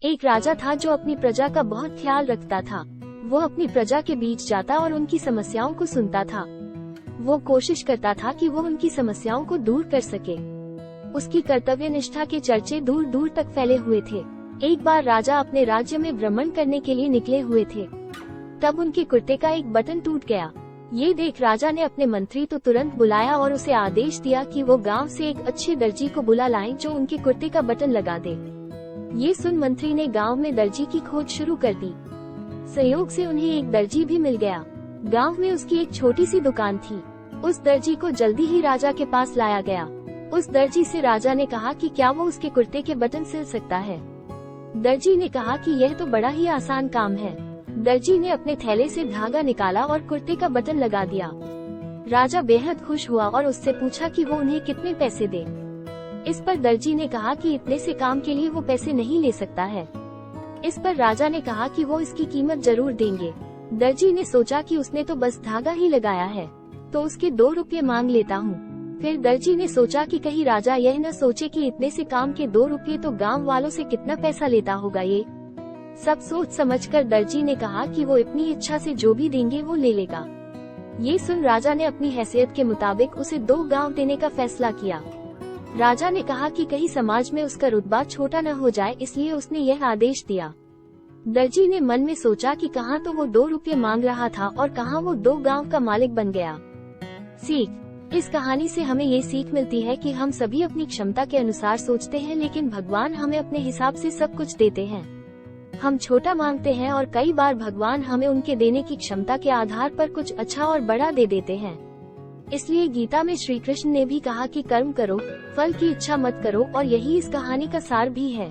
एक राजा था जो अपनी प्रजा का बहुत ख्याल रखता था। वो अपनी प्रजा के बीच जाता और उनकी समस्याओं को सुनता था। वो कोशिश करता था कि वो उनकी समस्याओं को दूर कर सके। उसकी कर्तव्य निष्ठा के चर्चे दूर दूर तक फैले हुए थे। एक बार राजा अपने राज्य में भ्रमण करने के लिए निकले हुए थे। तब उनके कुर्ते का एक बटन टूट गया। ये देख राजा ने अपने मंत्री तो तुरंत बुलाया और उसे आदेश दिया कि वो गांव से एक अच्छे दर्जी को बुला लाएं जो उनके कुर्ते का बटन लगा दे। ये सुन मंत्री ने गांव में दर्जी की खोज शुरू कर दी। संयोग से उन्हें एक दर्जी भी मिल गया। गांव में उसकी एक छोटी सी दुकान थी। उस दर्जी को जल्दी ही राजा के पास लाया गया। उस दर्जी से राजा ने कहा कि क्या वो उसके कुर्ते के बटन सिल सकता है। दर्जी ने कहा कि यह तो बड़ा ही आसान काम है। दर्जी ने अपने थैले से धागा निकाला और कुर्ते का बटन लगा दिया। राजा बेहद खुश हुआ और उससे पूछा कि वो उन्हें कितने पैसे दे। इस पर दर्जी ने कहा कि इतने से काम के लिए वो पैसे नहीं ले सकता है। इस पर राजा ने कहा कि वो इसकी कीमत जरूर देंगे। दर्जी ने सोचा कि उसने तो बस धागा ही लगाया है, तो उसके 2 रुपये मांग लेता हूँ। फिर दर्जी ने सोचा कि कहीं राजा यह न सोचे कि इतने से काम के 2 रुपये तो गांव वालों से कितना पैसा लेता होगा। ये सब सोच समझकर दर्जी ने कहा कि वो अपनी इच्छा से जो भी देंगे वो ले लेगा। ये सुन राजा ने अपनी हैसियत के मुताबिक उसे 2 गांव देने का फैसला किया। राजा ने कहा कि कहीं समाज में उसका रुतबा छोटा न हो जाए, इसलिए उसने यह आदेश दिया। दर्जी ने मन में सोचा कि कहाँ तो वो 2 रुपये मांग रहा था और कहाँ वो 2 गांव का मालिक बन गया। सीख: इस कहानी से हमें ये सीख मिलती है कि हम सभी अपनी क्षमता के अनुसार सोचते हैं, लेकिन भगवान हमें अपने हिसाब से सब कुछ देते हैं। हम छोटा मांगते हैं और कई बार भगवान हमें उनके देने की क्षमता के आधार पर कुछ अच्छा और बड़ा दे देते हैं। इसलिए गीता में श्री कृष्ण ने भी कहा कि कर्म करो, फल की इच्छा मत करो, और यही इस कहानी का सार भी है।